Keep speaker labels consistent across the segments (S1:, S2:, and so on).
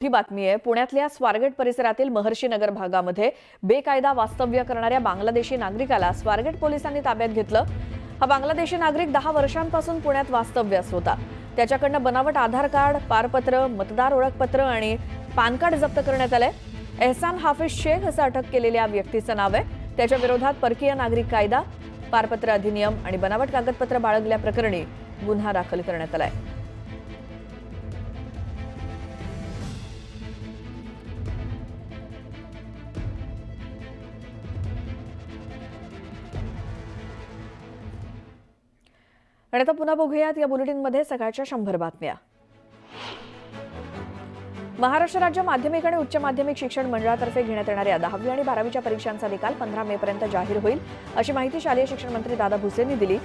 S1: ही बातमी आहे। पुण्यातल्या स्वारगेट परिसरातील महर्षी नगर भागामध्ये बेकायदा वास्तव्य करणाऱ्या बांगलादेशी नागरिकाला स्वारगेट पोलिसांनी ताब्यात घेतलं। हा बांगलादेशी नागरिक 10 वर्षांपासून पुण्यात वास्तव्यास होता। त्याच्याकडनं बनावट आधार कार्ड, पारपत्र, मतदार ओळखपत्र आणि पॅन कार्ड जप्त करण्यात आले। एहसान हाफिज शेख असं अटक केलेल्या व्यक्तीचं नाव आहे। त्याच्या विरोधात परकीय नागरिक कायदा, पारपत्र अधिनियम आणि बनावट कागदपत्र बाळगल्याप्रकरणी गुन्हा दाखल करण्यात आलाय। आणि आता पुन्हा बघूयात या बुलेटिनमध्ये सकाळच्या 100 बातम्या। महाराष्ट्र राज्य माध्यमिक आणि उच्च माध्यमिक शिक्षण मंडळातर्फे घेण्यात येणाऱ्या 10वी आणि 12वीच्या परीक्षांचा निकाल 15 मे पर्यंत जाहीर होईल, अशी माहिती शालेय शिक्षण मंत्री दादा भुसे यांनी दिली।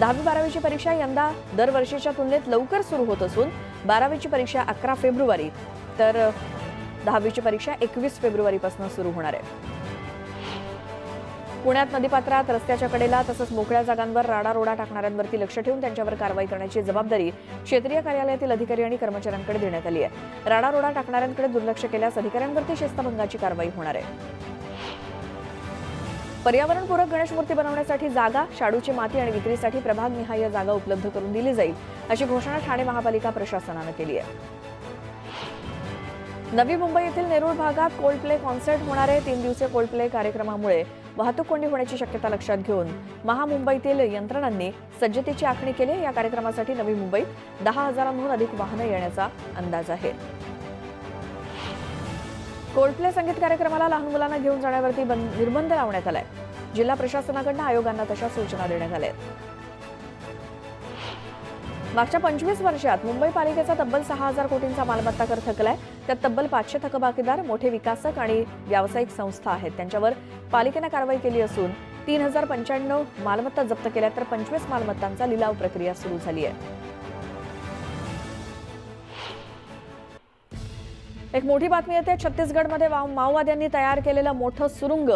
S1: 10वी 12वीची परीक्षा यंदा दरवर्षीच्या तुलनेत लवकर सुरू होत असून 12वीची परीक्षा 11 फेब्रुवारी तर 10वीची परीक्षा 21 फेब्रुवारीपासून सुरू होणार आहे। पुण्यात नदीपात्रात, रस्त्याच्या कडेला तसंच मोकळ्या जागांवर राडारोडा टाकणाऱ्यांवरती लक्ष ठेवून त्यांच्यावर कारवाई करण्याची जबाबदारी क्षेत्रीय कार्यालयातील अधिकारी आणि कर्मचाऱ्यांकडे देण्यात आली आहे। राडारोडा टाकणाऱ्यांकडे दुर्लक्ष केल्यास अधिकाऱ्यांवरती शिस्तभंगाची कारवाई होणार आहे। पर्यावरणपूरक गणेश मूर्ती बनवण्यासाठी जागा, शाडूची माती आणि विक्रीसाठी प्रभागनिहाय जागा उपलब्ध करून दिली जाईल, अशी घोषणा ठाणे महापालिका प्रशासनानं केली आहे। नवी मुंबई येथील नेरूळ भागात कोल्डप्ले कॉन्सर्ट होणार आहे। 3 दिवसीय कोल्डप्ले कार्यक्रमामुळे वाहतूक कोंडी होण्याची शक्यता लक्षात घेऊन महामुंबईतील यंत्रणांनी सज्जतेची आखणी केली। या कार्यक्रमासाठी नवी मुंबईत 10,000हून अधिक वाहनं येण्याचा अंदाज आहे। कोल्डप्ले संगीत कार्यक्रमाला लहान मुलांना घेऊन जाण्यावरती निर्बंध लावण्यात आलाय। जिल्हा प्रशासनाकडून आयोगांना तशा सूचना देण्यात आल्या आहेत। मागच्या 25 वर्षात मुंबई पालिकेचा तब्बल 6,000 कोटींचा मालमत्ता कर थकलाय। त्यात तब्बल 500 थकबाकीदार, मोठे विकासक आणि व्यावसायिक संस्था आहेत। त्यांच्यावर पालिकेने कारवाई केली असून 3095 मालमत्ता जप्त केल्या, तर 25 मालमत्तांचा लिलाव प्रक्रिया सुरू झाली आहे। एक मोठी बातमी येते। छत्तीसगडमध्ये माओवाद्यांनी तयार केलेलं मोठं सुरुंग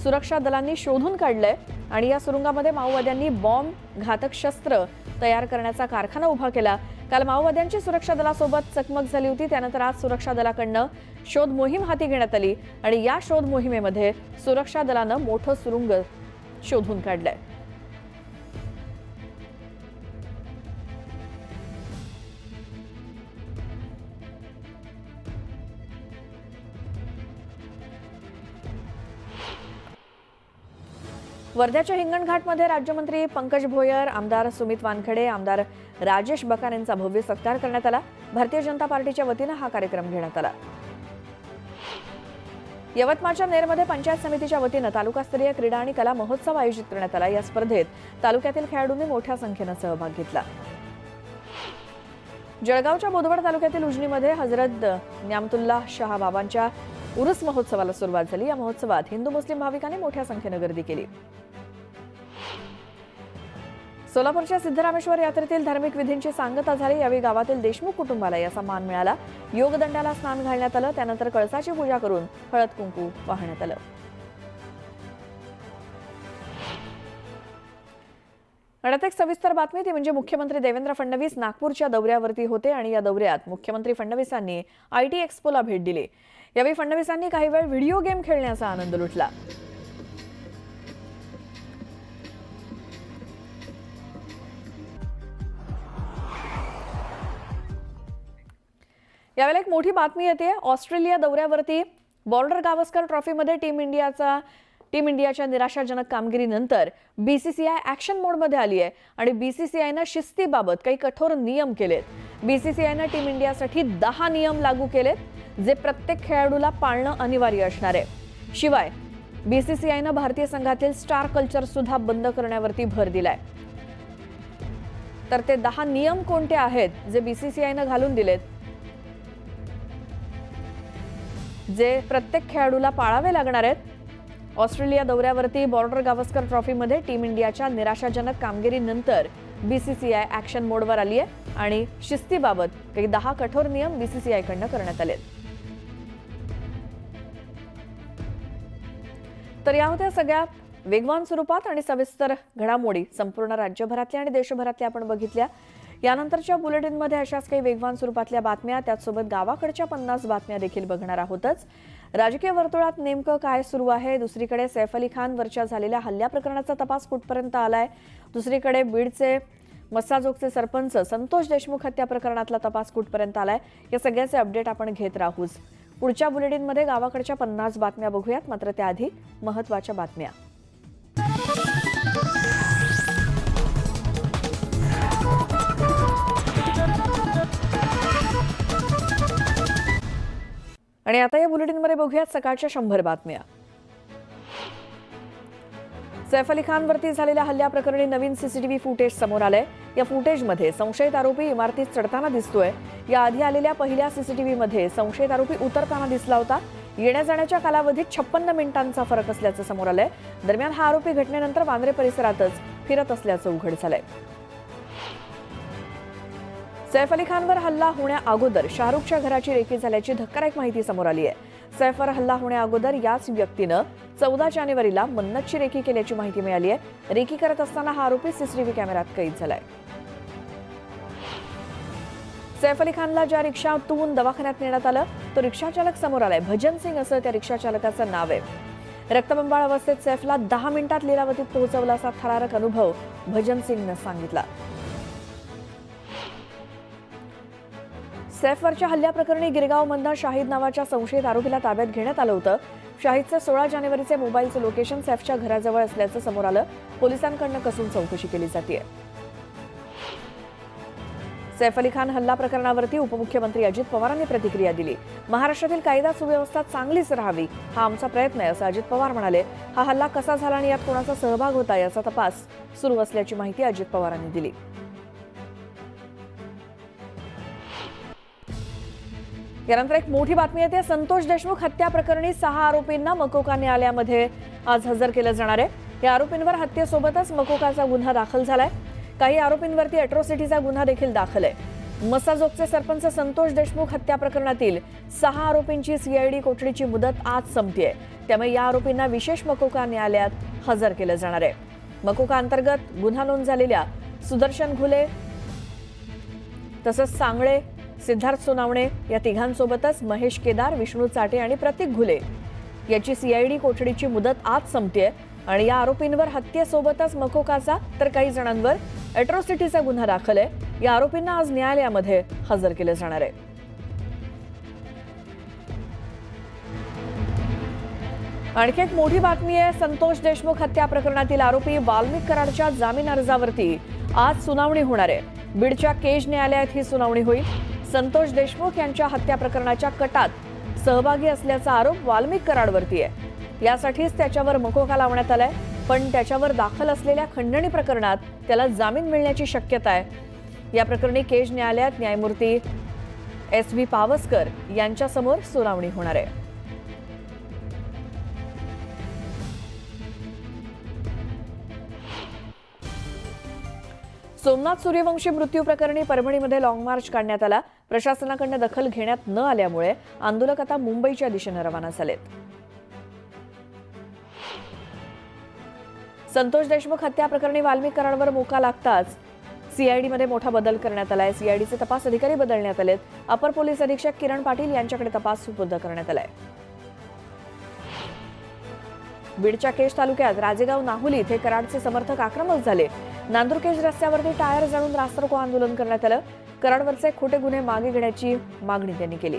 S1: सुरक्षा दलांनी शोधून काढलंय आणि या सुरुंगामध्ये माओवाद्यांनी बॉम्ब, घातक शस्त्र तयार करण्याचा कारखाना उभा केला। काल माओवाद्यांची सुरक्षा दलासोबत चकमक झाली होती। त्यानंतर आज सुरक्षा दलाकडनं शोध मोहीम हाती घेण्यात आली आणि या शोध मोहिमेमध्ये सुरक्षा दलानं मोठं सुरुंग शोधून काढलंय। वर्ध्याच्या हिंगणघाटमध्ये राज्यमंत्री पंकज भोयर, आमदार सुमित वानखडे, आमदार राजेश बकान यांचा भव्य सत्कार करण्यात आला। भारतीय जनता पार्टीच्या वतीनं हा कार्यक्रम घेण्यात आला। यवतमाळच्या नेरमध्ये पंचायत समितीच्या वतीनं तालुकास्तरीय क्रीडा आणि कला महोत्सव आयोजित करण्यात आला। या स्पर्धेत तालुक्यातील खेळाडूंनी मोठ्या संख्येनं सहभाग घेतला। जळगावच्या बोदवड तालुक्यातील उजनीमध्ये हजरत न्यामतुल्लाह शाह बाबांच्या उरूस महोत्सवाला सुरुवात झाली। या महोत्सवात हिंदू मुस्लिम भाविकांनी मोठ्या संख्येनं गर्दी केली। सोलापूरच्या सिद्धरामेश्वर यात्रेतील धार्मिक विधींची सांगता झाली। यावेळी गावातील देशमुख कुटुंबाला याचा मान मिळाला। योगदंडाला स्नान घालण्यात आलं, त्यानंतर कळसाची पूजा करून हळद कुंकू वाहण्यात आलं। आणि एक सविस्तर बातमी ती म्हणजे मुख्यमंत्री देवेंद्र फडणवीस नागपूरच्या दौऱ्यावरती होते आणि या दौऱ्यात मुख्यमंत्री फडणवीसांनी IT एक्स्पोला भेट दिली। यावेळी फडणवीसांनी काही वेळ व्हिडिओ गेम खेळण्याचा आनंद लुटला। यावेळी एक मोठी बातमी येते। ऑस्ट्रेलिया दौऱ्यावरती बॉर्डर गावस्कर ट्रॉफीमध्ये टीम इंडियाच्या निराशाजनक कामगिरीनंतर BCCI ॲक्शन मोडमध्ये आली आहे आणि BCCIनं शिस्तीबाबत काही कठोर नियम केलेत। BCCIनं टीम इंडियासाठी 10 नियम लागू केलेत, जे प्रत्येक खेळाडूला पाळणं अनिवार्य असणार आहे। शिवाय BCCIनं भारतीय संघातील स्टार कल्चर सुद्धा बंद करण्यावरती भर दिलाय। तर ते 10 नियम कोणते आहेत जे BCCIनं घालून दिलेत, जे प्रत्येक खेळाडूला पाळावे लागणार आहेत। ऑस्ट्रेलिया दौऱ्यावरती बॉर्डर गावस्कर ट्रॉफीमध्ये टीम इंडियाच्या निराशाजनक कामगिरीनंतर BCCI ॲक्शन मोडवर आली आहे आणि शिस्तीबाबत काही 10 कठोर नियम BCCI कडनं करण्यात आले। तर या होत्या सगळ्या वेगवान स्वरूपात आणि सविस्तर घडामोडी संपूर्ण राज्यभरातल्या आणि देशभरातल्या आपण बघितल्या। यानंतरच्या बुलेटिनमध्ये अशाच काही वेगवान स्वरूपातल्या बातम्या, त्याचसोबत गावाकडच्या 50 बातम्या देखील बघणार आहोतच. राजकीय वर्तुळात नेमकं काय सुरू आहे? दुसरीकडे सैफ अली खानवरच्या झालेल्या हल्ल्या प्रकरणाचा तपास कुठपर्यंत आलाय? दुसरीकडे बीडचे मस्साजोगचे सरपंच संतोष देशमुख हत्या प्रकरणातला तपास कुठपर्यंत आलाय? या सगळ्याचे अपडेट आपण घेत राहूच. पुढच्या बुलेटिनमध्ये गावाकडच्या 50 बातम्या बघूयात, मात्र त्याआधी महत्त्वाच्या बातम्या. आणि आता या बुलेटिनमध्ये बघूयात सकाळच्या 100 बातम्या. सैफ अली खानवरती झालेल्या हल्ल्याप्रकरणी नवीन सीसीटीव्ही फुटेज समोर आलंय. या फुटेजमध्ये संशयित आरोपी इमारतीत चढताना दिसतोय. याआधी आलेल्या पहिल्या सीसीटीव्हीमध्ये संशयित आरोपी उतरताना दिसला होता. येण्या जाण्याच्या कालावधीत 56 मिनिटांचा फरक असल्याचं समोर आलंय. दरम्यान हा आरोपी घटनेनंतर वांद्रे परिसरातच फिरत असल्याचं उघड झालंय. सैफ अली खानवर हल्ला होण्या अगोदर शाहरुखच्या घराची रेकी झाल्याची धक्कादायक माहिती समोर आली आहे. सैफवर हल्ला होण्या अगोदर याच व्यक्तीनं 14 जानेवारीला मन्नतची रेकी केल्याची माहिती मिळाली आहे. रेकी करत असताना हा आरोपी सीसीटीव्ही कॅमेऱ्यात कैद झालाय. सैफ अली खानला ज्या रिक्षातून दवाखान्यात नेण्यात आलं तो रिक्षाचालक समोर आलाय. भजन सिंग असं त्या रिक्षाचालकाचं नाव आहे. रक्तबंबाळ अवस्थेत सैफला 10 मिनिटात लीलावतीत पोहोचवला असा थरारक अनुभव भजन सिंगनं सांगितला. सैफवरच्या हल्ल्याप्रकरणी गिरगावमधनं शाहिद नावाच्या संशयित आरोपीला ताब्यात घेण्यात आलं होतं. शाहिदचं 16 जानेवारीचे मोबाईलचं लोकेशन सैफच्या घराजवळ असल्याचं समोर आलं. पोलिसांकडनं कसून चौकशी केली जाते. सैफ अली खान हल्ला प्रकरणावरती उपमुख्यमंत्री अजित पवारांनी प्रतिक्रिया दिली. महाराष्ट्रातील कायदा सुव्यवस्था चांगलीच राहावी हा आमचा प्रयत्न आहे असं अजित पवार म्हणाले. हा हल्ला कसा झाला आणि यात कोणाचा सहभाग होता याचा तपास सुरू असल्याची माहिती अजित पवारांनी दिली. यानंतर एक मोठी बातमी येते. संतोष देशमुख हत्या प्रकरणी 6 आरोपींना मकोका न्यायालयामध्ये आज हजर केलं जाणार आहे. या आरोपींवर हत्येसोबतच मकोकाचा गुन्हा दाखल झालाय. काही आरोपींवरती अॅट्रॉसिटीचा गुन्हा देखील दाखल आहे. मस्साजोगचे सरपंच संतोष देशमुख हत्या प्रकरणातील 6 आरोपींची सीआयडी कोठडीची मुदत आज संपतेय. त्यामुळे या आरोपींना विशेष मकोका न्यायालयात हजर केलं जाणार आहे. मकोका अंतर्गत गुन्हा नोंद झालेल्या सुदर्शन घुले तसंच सांगळे, सिद्धार्थ सोनावणे या तिघांसोबतच महेश केदार, विष्णू चाटे आणि प्रतीक घुले याची सीआयडी कोठडीची मुदत आज संपतेय. आणि या आरोपींवर हत्येसोबतच मकोकाचा तर काही जणांवर अॅट्रॉसिटीचा गुन्हा दाखल आहे. या आरोपींना आज न्यायालयामध्ये हजर केलं जाणार आहे. आणखी एक मोठी बातमी आहे. संतोष देशमुख हत्या प्रकरणातील आरोपी वाल्मिक कराडच्या जामीन अर्जावरती आज सुनावणी होणार आहे. बीडच्या केज न्यायालयात ही सुनावणी होईल. संतोष देशमुख यांच्या हत्या प्रकरणाच्या कटात सहभागी असल्याचा आरोप वाल्मिक कराडवरती आहे. यासाठीच त्याच्यावर मकोका लावण्यात आलाय. पण त्याच्यावर दाखल असलेल्या खंडणी प्रकरणात त्याला जामीन मिळण्याची शक्यता आहे. या प्रकरणी केज न्यायालयात न्यायमूर्ती SV पावसकर यांच्यासमोर सुनावणी होणार आहे. सोमनाथ सूर्यवंशी मृत्यू प्रकरणी परभणीमध्ये लाँग मार्च काढण्यात आला. प्रशासनाकडून दखल घेण्यात न आल्यामुळे आंदोलक आता मुंबईच्या दिशेने रवाना झालेत. संतोष देशमुख हत्या प्रकरणी वाल्मिक कराडवर मोका लागताच सीआयडीमध्ये मोठा बदल करण्यात आलाय. सीआयडीचे तपास अधिकारी बदलण्यात आलेत. अपर पोलीस अधीक्षक किरण पाटील यांच्याकडे तपास सुपूर्द करण्यात आलाय. बीडच्या केज तालुक्यात राजेगाव नाहुली इथे कराडचे समर्थक आक्रमक झाले. नांदूरकेज रस्त्यावरती टायर जाळून रास्तारोको आंदोलन करण्यात आलं. कराडवरचे खोटे गुन्हे मागे घेण्याची मागणी त्यांनी केली.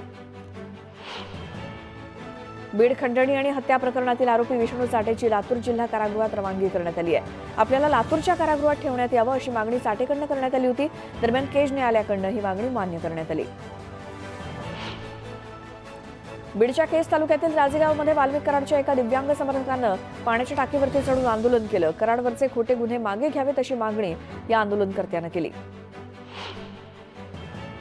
S1: बीड खंडणी आणि हत्या प्रकरणातील आरोपी विष्णू चाटेची लातूर जिल्हा कारागृहात रवानगी करण्यात आली आहे. आपल्याला लातूरच्या कारागृहात ठेवण्यात यावं अशी मागणी चाटेकडनं करण्यात आली होती. दरम्यान केज न्यायालयाकडनं ही मागणी मान्य करण्यात आली. बीडच्या केज तालुक्यातील राजेगावमध्ये वाल्मिक कराडच्या एका दिव्यांग समर्थकानं पाण्याच्या टाकीवरती चढून आंदोलन केलं. कराडवरचे खोटे गुन्हे मागे घ्यावेत अशी मागणी या आंदोलनकर्त्यांनी केली.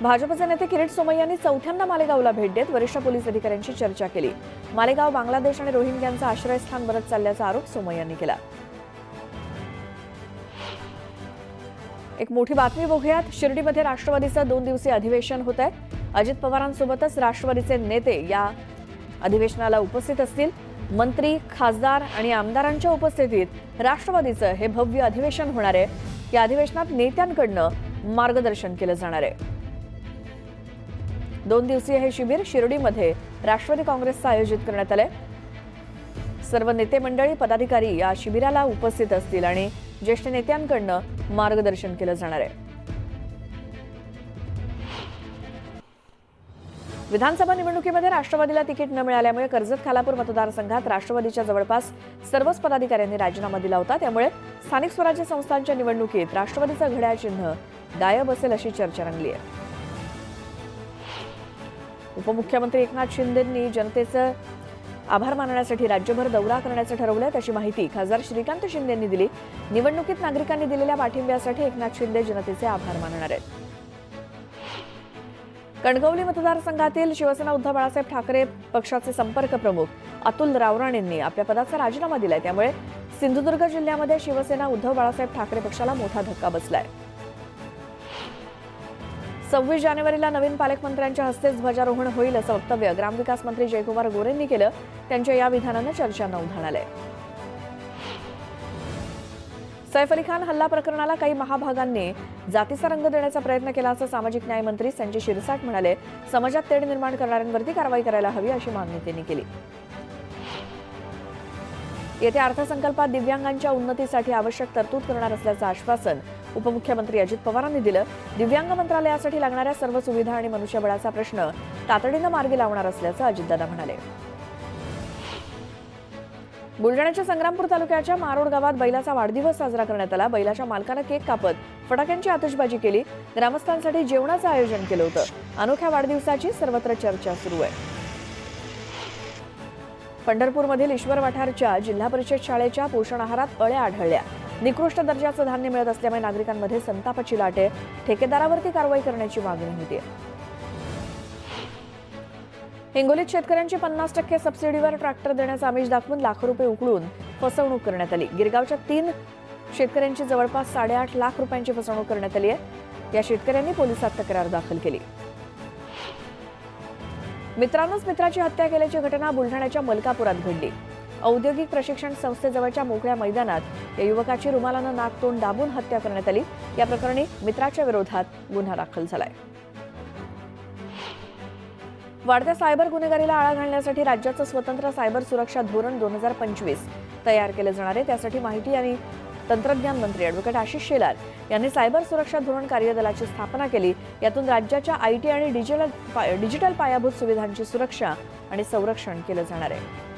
S1: भाजपचे नेते किरीट सोमय्यांनी चौथ्यांदा मालेगावला भेट देत वरिष्ठ पोलीस अधिकाऱ्यांशी चर्चा केली. मालेगाव बांगलादेश आणि रोहिंग्यांचं आश्रयस्थान बनत चालल्याचा आरोप सोमय्यांनी केला. एक मोठी बातमी बघूयात. शिर्डीमध्ये राष्ट्रवादीचं 2 दिवसीय अधिवेशन होत आहे. अजित पवारांसोबतच राष्ट्रवादीचे नेते या अधिवेशनाला उपस्थित असतील. मंत्री, खासदार आणि आमदारांच्या उपस्थितीत राष्ट्रवादीचं हे भव्य अधिवेशन होणार आहे. या अधिवेशनात नेत्यांकडनं मार्गदर्शन केलं जाणार आहे। 2 दिवसीय हे शिबिर शिर्डीमध्ये राष्ट्रवादी काँग्रेसचं आयोजित करण्यात आलंय। सर्व नेते मंडळी पदाधिकारी या शिबिराला उपस्थित असतील आणि ज्येष्ठ नेत्यांकडून मार्गदर्शन केलं जाणार आहे। विधानसभा निवडणुकीमध्ये राष्ट्रवादीला तिकीट न मिळाल्यामुळे कर्जत खालापूर मतदारसंघात राष्ट्रवादीच्या जवळपास सर्वच पदाधिकाऱ्यांनी राजीनामा दिला होता। त्यामुळे स्थानिक स्वराज्य संस्थांच्या निवडणुकीत राष्ट्रवादीचं घड्याळ चिन्ह गायब असेल अशी चर्चा रंगली आहे। उपमुख्यमंत्री एकनाथ शिंदेंनी जनतेचं आभार मानण्यासाठी राज्यभर दौरा करण्याचं ठरवलंय, तशी माहिती खासदार श्रीकांत शिंदेंनी दिली। निवडणुकीत नागरिकांनी दिलेल्या पाठिंब्यासाठी एकनाथ शिंदे जनतेचे आभार मानणार आहेत। कणकवली मतदारसंघातील शिवसेना उद्धव बाळासाहेब ठाकरे पक्षाचे संपर्क प्रमुख अतुल रावराणेंनी आपल्या पदाचा राजीनामा दिलाय। त्यामुळे सिंधुदुर्ग जिल्ह्यामध्ये शिवसेना उद्धव बाळासाहेब ठाकरे पक्षाला मोठा धक्का बसलाय। 26 जानेवारीला नवीन पालकमंत्र्यांच्या हस्ते ध्वजारोहण होईल असं वक्तव्य ग्रामविकास मंत्री जयकुमार गोरेंनी केलं। त्यांच्या या विधानानं चर्चांना उधाण आलंय। सैफ अली खान हल्ला प्रकरणाला काही महाभागांनी जातीचा रंग देण्याचा प्रयत्न केला असं सामाजिक न्याय मंत्री संजय शिरसाट म्हणाले। समाजात तेढ निर्माण करणाऱ्यांवरती कारवाई करायला हवी अशी मागणी त्यांनी केली। येत्या अर्थसंकल्पात दिव्यांगांच्या उन्नतीसाठी आवश्यक तरतूद करणार असल्याचं आश्वासन उपमुख्यमंत्री अजित पवारांनी दिलं। दिव्यांग मंत्रालयासाठी लागणाऱ्या सर्व सुविधा आणि मनुष्यबळाचा प्रश्न तातडीनं मार्गी लावणार असल्याचं अजितदादा म्हणाले। बुलढाण्याच्या संग्रामपूर तालुक्याच्या मारोड गावात बैलाचा वाढदिवस साजरा करण्यात आला। बैलाच्या मालकानं केक कापत फटाक्यांची आतषबाजी केली। ग्रामस्थांसाठी जेवणाचं आयोजन केलं होतं। अनोख्या वाढदिवसाची सर्वत्र चर्चा सुरू आहे। पंढरपूरमधील ईश्वर वाठारच्या जिल्हा परिषद शाळेच्या पोषण आहारात अळ्या आढळल्या। निकृष्ट दर्जाचं धान्य मिळत असल्यामुळे नागरिकांमध्ये संतापाची लाट आहे। ठेकेदारावरती कारवाई करण्याची मागणी होती। हिंगोलीत शेतकऱ्यांची 50% सबसिडीवर ट्रॅक्टर देण्याचा आमिष दाखवून लाखो रुपये उकळून फसवणूक करण्यात आली। गिरगावच्या 3 शेतकऱ्यांची जवळपास 8.5 लाख रुपयांची फसवणूक करण्यात आली आहे। या शेतकऱ्यांनी पोलिसात तक्रार दाखल केली। मित्रानंच मित्राची हत्या केल्याची घटना बुलढाण्याच्या मलकापुरात घडली। औद्योगिक प्रशिक्षण संस्थेजवळच्या मोकळ्या मैदानात या युवकाची रुमालानं नाक तोंड दाबून हत्या करण्यात आली। या प्रकरणी मित्राच्या विरोधात गुन्हा दाखल झालाय। वाढत्या सायबर गुन्हेगारीला आळा घालण्यासाठी राज्याचं स्वतंत्र सायबर सुरक्षा धोरण 2025 तयार केलं जाणार आहे। त्यासाठी माहिती आणि तंत्रज्ञान मंत्री ॲडव्होकेट आशिष शेलार यांनी सायबर सुरक्षा धोरण कार्यदलाची स्थापना केली। यातून राज्याच्या आयटी आणि डिजिटल पायाभूत सुविधांची सुरक्षा आणि संरक्षण केलं जाणार आहे।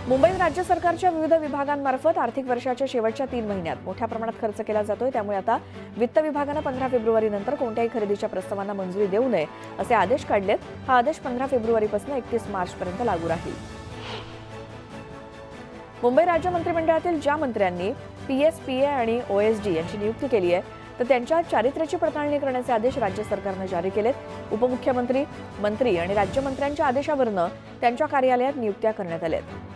S1: मुंबईत राज्य सरकारच्या विविध विभागांमार्फत आर्थिक वर्षाच्या शेवटच्या 3 महिन्यात मोठ्या प्रमाणात खर्च केला जातोय। त्यामुळे आता वित्त विभागानं 15 फेब्रुवारी नंतर कोणत्याही खरेदीच्या प्रस्तावांना मंजुरी देऊ नये असे आदेश काढलेत। हा आदेश 15 फेब्रुवारीपासून 31 मार्चपर्यंत लागू राहील। मुंबई राज्य मंत्रिमंडळातील ज्या मंत्र्यांनी PS, PA आणि OSD यांची नियुक्ती केली आहे तर त्यांच्या चारित्र्याची पडताळणी करण्याचे आदेश राज्य सरकारनं जारी केलेत। उपमुख्यमंत्री, मंत्री आणि राज्यमंत्र्यांच्या आदेशावरून त्यांच्या कार्यालयात नियुक्त्या करण्यात आल्यात।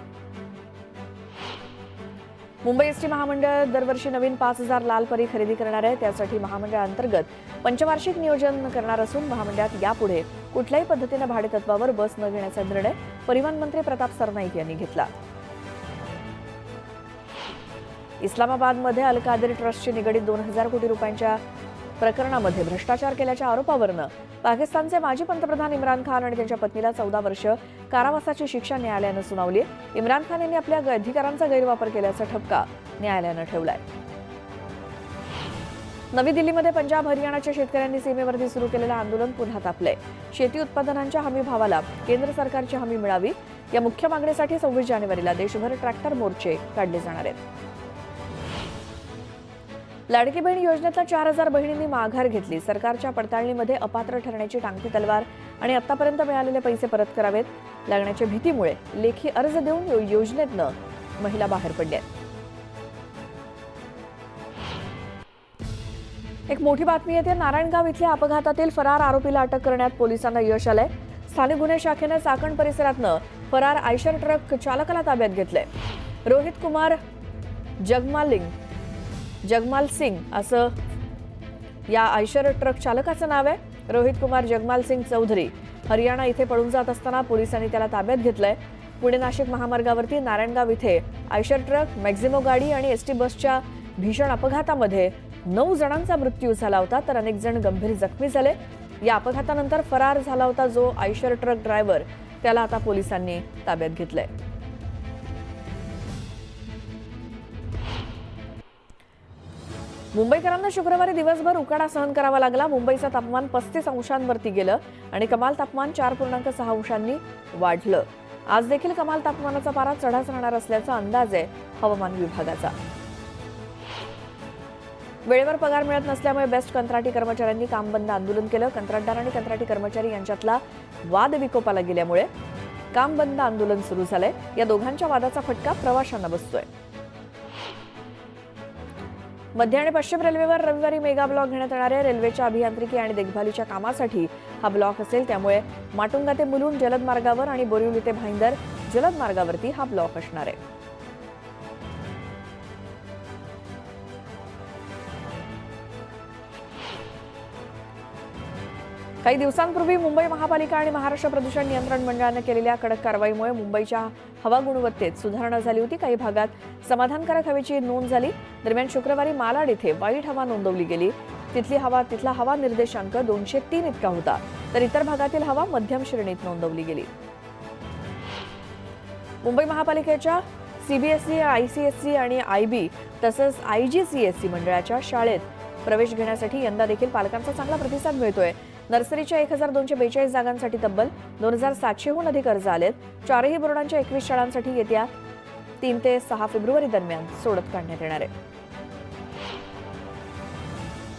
S1: मुंबई एसटी महामंडळ दरवर्षी नवीन 5000 लाल परी खरेदी करणार आहे। त्यासाठी महामंडळाअंतर्गत पंचवार्षिक नियोजन करणार असून महामंडळात यापुढे कुठल्याही पद्धतीने भाडेतत्वावर बस न घेण्याचा निर्णय परिवहन मंत्री प्रताप सरनाईक यांनी घेतला। इस्लामाबादमध्ये अल कादरी ट्रस्टशी निगडीत 2000 कोटी रुपयांच्या प्रकरणामध्ये भ्रष्टाचार केल्याच्या आरोपावरून पाकिस्तानचे माजी पंतप्रधान इम्रान खान आणि त्यांच्या पत्नीला 14 वर्ष कारावासाची शिक्षा न्यायालयानं सुनावली। इम्रान खान यांनी आपल्या अधिकारांचा गैरवापर केल्याचा ठपका न्यायालयानं ठेवलाय। नवी दिल्लीमध्ये पंजाब हरियाणाच्या शेतकऱ्यांनी सीमेवरती सुरू केलेलं आंदोलन पुन्हा तापलंय। शेती उत्पादनांच्या हमी भावाला केंद्र सरकारची हमी मिळावी या मुख्य मागणीसाठी 26 जानेवारीला देशभर ट्रॅक्टर मोर्चे काढले जाणार आहेत। लाडकी बहीण योजनेतल्या 4000 बहिणींनी माघार घेतली। सरकारच्या पडताळणीमध्ये अपात्र ठरण्याची टांगती तलवार आणि आतापर्यंत मिळालेले पैसे परत करावेत लागण्याच्या भीतीमुळे लेखी अर्ज देऊन योजनेतनं महिला बाहेर पडल्या। एक मोठी बातमी येते। नारायणगाव इथल्या अपघातातील फरार आरोपीला अटक करण्यात पोलिसांना यश आलंय। स्थानिक गुन्हे शाखेने चाकण परिसरातनं फरार आयशर ट्रक चालकाला ताब्यात घेतलंय। रोहित कुमार जगमाल सिंग असं या आयशर ट्रक चालकाचं नाव आहे। रोहित कुमार जगमाल सिंग चौधरी हरियाणा इथे पळून जात असताना पोलिसांनी त्याला ताब्यात घेतलंय। पुणे नाशिक महामार्गावरती नारायणगाव इथे आयशर ट्रक, मॅक्झिमो गाडी आणि एसटी बसच्या भीषण अपघातामध्ये 9 जणांचा मृत्यू झाला होता तर अनेक जण गंभीर जखमी झाले. या अपघातानंतर फरार झाला होता जो आयशर ट्रक ड्रायव्हर, त्याला आता पोलिसांनी ताब्यात घेतलंय. मुंबईकरांना शुक्रवारी दिवसभर उकाडा सहन करावा लागला. मुंबईचं तापमान 35 अंशांवरती गेलं आणि कमाल तापमान 4.6 अंशांनी वाढलं. आज देखील कमाल तापमानाचा पारा चढाच राहणार असल्याचा अंदाज आहे हवामान विभागाचा. वेळेवर पगार मिळत नसल्यामुळे बेस्ट कंत्राटी कर्मचाऱ्यांनी काम बंद आंदोलन केलं. कंत्राटदार आणि कंत्राटी कर्मचारी यांच्यातला वाद विकोपाला गेल्यामुळे काम बंद आंदोलन सुरू झालंय. या दोघांच्या वादाचा फटका प्रवाशांना बसतोय. मध्य आणि पश्चिम रेल्वेवर रविवारी मेगा ब्लॉक घेण्यात येणार आहे. रेल्वेच्या अभियांत्रिकी आणि देखभालीच्या कामासाठी हा ब्लॉक असेल. त्यामुळे माटुंगा ते मुलुंड जलद मार्गावर आणि बोरिवली ते भाईंदर जलद मार्गावरती हा ब्लॉक असणार आहे. काही दिवसांपूर्वी मुंबई महापालिका आणि महाराष्ट्र प्रदूषण नियंत्रण मंडळाने केलेल्या कडक कारवाईमुळे मुंबईच्या हवा गुणवत्तेत सुधारणा झाली होती. काही भागात समाधानकारक हवेची नोंद झाली. दरम्यान शुक्रवारी मालाड इथे वाईट हवा नोंदवली गेली. तिथला हवा निर्देशांक 203 इतका होता, तर इतर भागातील हवा मध्यम श्रेणीत नोंदवली गेली. मुंबई महापालिकेच्या सीबीएसई, आयसीएसई आणि आयबी तसंच आयजीसीएसई मंडळाच्या शाळेत प्रवेश घेण्यासाठी यंदा देखील पालकांचा चांगला प्रतिसाद मिळतोय. नर्सरीच्या 1242 जागांसाठी तब्बल 2700हून अधिक अर्ज आलेत. चारही बोर्डांच्या 21 शाळांसाठी येत्या 3 ते 6 फेब्रुवारी दरम्यान सोडत काढण्यात येणार आहे.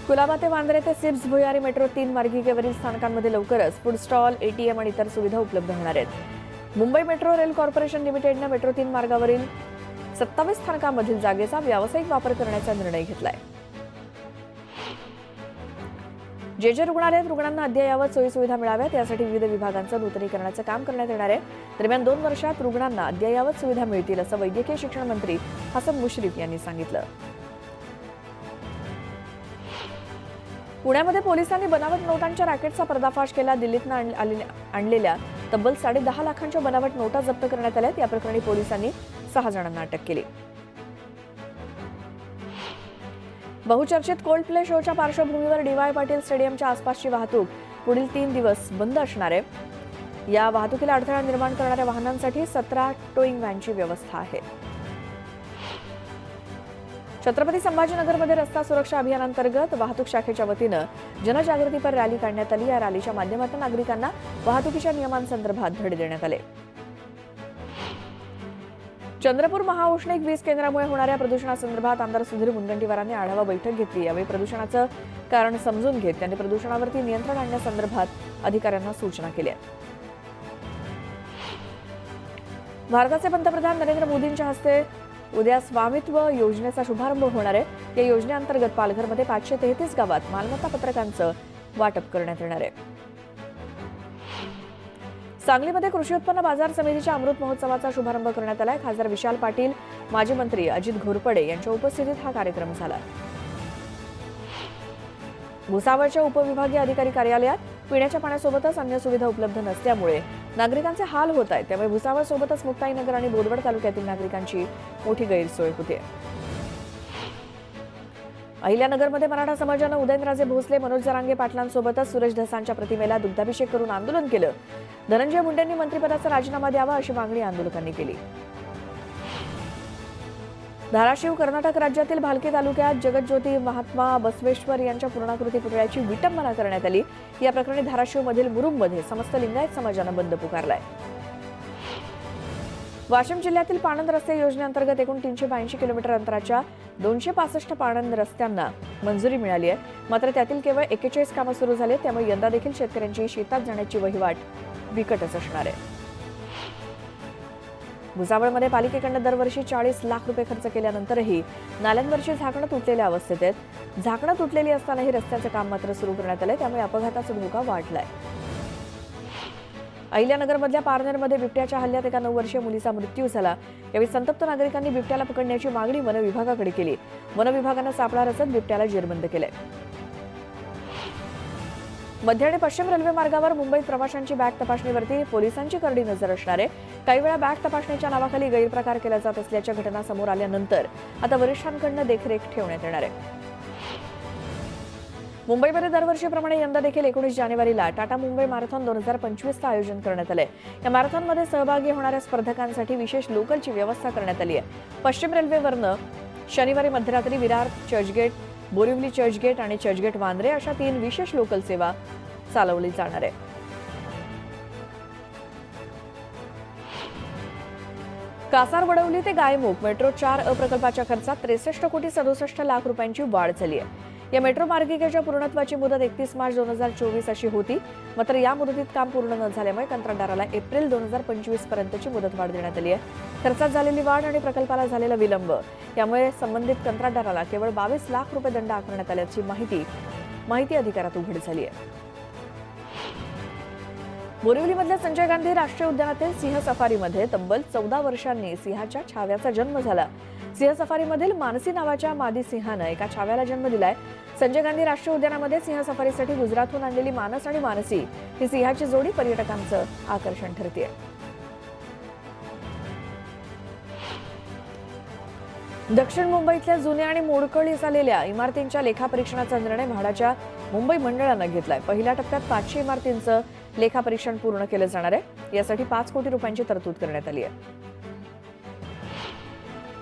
S1: कुलाबा ते वांद्रे ते सिप्स भुयारी मेट्रो 3 मार्गिकेवरील स्थानकांमध्ये लवकरच फूड स्टॉल, एटीएम आणि इतर सुविधा उपलब्ध होणार आहेत. मुंबई मेट्रो रेल कॉर्पोरेशन लिमिटेडनं मेट्रो 3 मार्गावरील 27 स्थानकांमधील जागेचा व्यावसायिक वापर करण्याचा निर्णय घेतलाय. जे रुग्णालयात रुग्णांना अद्ययावत सोयीसुविधा मिळाव्यात यासाठी विविध विभागांचं नूतनीकरणाचं काम करण्यात येणार आहे. दरम्यान 2 वर्षात रुग्णांना अद्ययावत सुविधा मिळतील असं वैद्यकीय शिक्षण मंत्री हसन मुश्रीफ यांनी सांगितलं. पुण्यामध्ये पोलिसांनी बनावट नोटांच्या रॅकेटचा पर्दाफाश केला. दिल्लीतनं आणलेल्या तब्बल 10.5 लाखांच्या बनावट नोटा जप्त करण्यात आल्यात. या प्रकरणी पोलिसांनी 6 जणांना अटक केली. बहुचर्चित कोल्ड प्ले शोच्या पार्श्वभूमीवर डी.वाय. पाटील स्टेडियमच्या आसपासची वाहतूक पुढील 3 दिवस बंद असणार आहे. या वाहतुकीला अडथळा निर्माण करणाऱ्या वाहनांसाठी 17 टोईंग व्हॅनची व्यवस्था आहे. छत्रपती संभाजीनगरमध्ये रस्ता सुरक्षा अभियानांतर्गत वाहतूक शाखेच्या वतीनं जनजागृतीपर रॅली काढण्यात आली. या रॅलीच्या माध्यमातून नागरिकांना वाहतुकीच्या नियमांसंदर्भात धडे देण्यात आले. चंद्रपूर महाऔष्णिक वीज केंद्रामुळे होणाऱ्या प्रदूषणासंदर्भात आमदार सुधीर मुनगंटीवारांनी आढावा बैठक घेतली. यावेळी प्रदूषणाचं कारण समजून घेत त्यांनी प्रदूषणावरती नियंत्रण आणण्यासंदर्भात अधिकाऱ्यांना सूचना केल्या. भारताचे पंतप्रधान नरेंद्र मोदींच्या हस्ते उद्या स्वामित्व योजनेचा शुभारंभ होणार आहे. या योजनेअंतर्गत पालघरमध्ये 533 गावात मालमत्ता पत्रकांचं वाटप करण्यात येणार आहे. सांगलीमध्ये कृषी उत्पन्न बाजार समितीच्या अमृत महोत्सवाचा शुभारंभ करण्यात आलाय. खासदार विशाल पाटील, माजी मंत्री अजित घोरपडे यांच्या उपस्थितीत हा कार्यक्रम झाला. भुसावळच्या उपविभागीय अधिकारी कार्यालयात पिण्याच्या पाण्यासोबतच अन्य सुविधा उपलब्ध नसल्यामुळे नागरिकांचे हाल होत आहेत. त्यामुळे भुसावळ सोबतच मुक्ताईनगर आणि बोदवड तालुक्यातील नागरिकांची मोठी गैरसोय होते. अहिल्यानगरमध्ये मराठा समाजानं उदयनराजे भोसले, मनोज जरांगे पाटलांसोबतच सुरेश धसांच्या प्रतिमेला दुग्धाभिषेक करून आंदोलन केलं. धनंजय मुंडेंनी मंत्रिपदाचा राजीनामा द्यावा अशी मागणी आंदोलकांनी केली. धाराशिव कर्नाटक राज्यातील भालकी तालुक्यात जगज्योती महात्मा बसवेश्वर यांच्या पूर्णाकृती पुतळ्याची विटंबना करण्यात आली. या प्रकरणी धाराशिवमधील मुरुममध्ये समस्त लिंगायत समाजानं बंद पुकारलाय. वाशिम जिल्ह्यातील पाणंद रस्ते योजनेअंतर्गत एकूण 382 किलोमीटर अंतराच्या 265 पाणंद रस्त्यांना मंजुरी मिळाली आहे. मात्र त्यातील केवळ 41 कामं सुरू झाली. त्यामुळे यंदा देखील शेतकऱ्यांची शेतात जाण्याची वहिवाट बिकटच असणार आहे. भुसावळमध्ये पालिकेकडून दरवर्षी 40 लाख रुपये खर्च केल्यानंतरही नाल्यांवरची झाकणं तुटलेल्या अवस्थेत आहेत. झाकणं तुटलेली असतानाही रस्त्याचं काम मात्र सुरू करण्यात आलंय. त्यामुळे अपघाताचा धोका वाढलाय. अहिल्यानगरमधल्या पारनेरमध्ये बिबट्याच्या हल्ल्यात एका 9 वर्षीय मुलीचा मृत्यू झाला. यावेळी संतप्त नागरिकांनी बिबट्याला पकडण्याची मागणी वन विभागाकडे केली. वन विभागानं सापळा रचत बिबट्याला जेरबंद केलंय. मध्य आणि पश्चिम रेल्वे मार्गावर मुंबईत प्रवाशांची बॅग तपासणीवरती पोलिसांची करडी नजर असणार आहे. काही वेळा बॅग तपासणीच्या नावाखाली गैरप्रकार केला जात असल्याच्या घटना समोर आल्यानंतर आता वरिष्ठांकडून देखरेख ठेवण्यात येणार आहे. मुंबईमध्ये दरवर्षीप्रमाणे यंदा देखील 19 जानेवारीला टाटा मुंबई मॅरेथॉन 2025चं आयोजन करण्यात आलंय. या मॅरेथॉनमध्ये सहभागी होणाऱ्या स्पर्धकांसाठी विशेष लोकलची व्यवस्था करण्यात आली आहे. पश्चिम रेल्वेवरनं शनिवारी मध्यरात्री विरार चर्चगेट, बोरिवली चर्चगेट आणि चर्चगेट वांद्रे अशा 3 विशेष लोकल सेवा चालवली जाणार आहे. कासार वडवली ते गायमुख मेट्रो 4 प्रकल्पाच्या खर्चात 63,67,67,00,000 रुपयांची वाढ झाली आहे. या मेट्रो मार्गिकेच्या पूर्णत्वाची मुदत 31 मार्च 2024 अशी होती. मात्र या मुदतीत काम पूर्ण न झाल्यामुळे कंत्राटदाराला एप्रिल 2025 पर्यंतची मुदत वाढ देण्यात आली आहे. खर्चात झालेली वाढ आणि प्रकल्पाला झालेला विलंब यामुळे संबंधित कंत्राटदाराला केवळ 22 लाख रुपये दंड आकारण्यात आल्याची माहिती अधिकारात उघड झाली आहे. बोरिवलीमधल्या संजय गांधी राष्ट्रीय उद्यानातील सिंह सफारीमध्ये तब्बल 14 वर्षांनी सिंहाच्या छाव्याचा जन्म झाला. सिंह सफारीमधील मानसी नावाच्या मादी सिंहानं एका छाव्याला जन्म दिलाय. संजय गांधी राष्ट्रीय उद्यानामध्ये सिंह सफारीसाठी गुजरातहून आणलेली मानस आणि मानसी ही सिंहाची जोडी पर्यटकांचं आकर्षण ठरतेय. दक्षिण मुंबईतल्या जुन्या आणि मोडकळीस झालेल्या इमारतींच्या लेखापरीक्षणाचा निर्णय म्हाडाच्या मुंबई मंडळानं घेतलाय. पहिल्या टप्प्यात 500 इमारतींचं लेखापरीक्षण पूर्ण केलं जाणार आहे. यासाठी 5 कोटी रुपयांची तरतूद करण्यात आली आहे.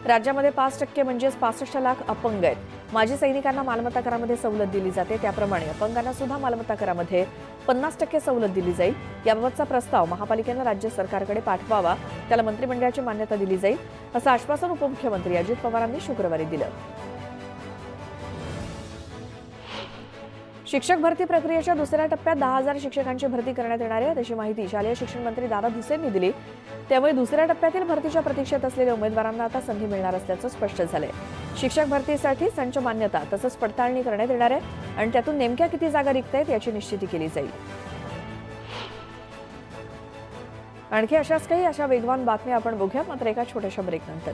S1: राज्यामध्ये 5% म्हणजेच 65 लाख अपंग आहेत. माजी सैनिकांना मालमत्ता करामध्ये सवलत दिली जाते त्याप्रमाणे अपंगांना सुद्धा मालमत्ता करामध्ये 50% सवलत दिली जाईल. याबाबतचा प्रस्ताव महापालिकेनं राज्य सरकारकडे पाठवावा. त्याला मंत्रिमंडळाची मान्यता दिली जाईल असं आश्वासन उपमुख्यमंत्री अजित पवारांनी शुक्रवारी दिलं. शिक्षक भरती प्रक्रियेच्या दुसऱ्या टप्प्यात 10,000 शिक्षकांची भरती करण्यात येणार आहे अशी माहिती शालेय शिक्षण मंत्री दादा भुसेंनी दिली. त्यामुळे दुसऱ्या टप्प्यातील भरतीच्या प्रतीक्षेत असलेल्या उमेदवारांना आता संधी मिळणार असल्याचं स्पष्ट झालंय. शिक्षक भरतीसाठी संच मान्यता तसंच पडताळणी करण्यात येणार आहे आणि त्यातून नेमक्या किती जागा रिक्त आहेत याची निश्चिती केली जाईल. आणखी अशाच काही वेगवान बातम्या आपण बघूया मात्र एका छोट्याशा ब्रेकनंतर.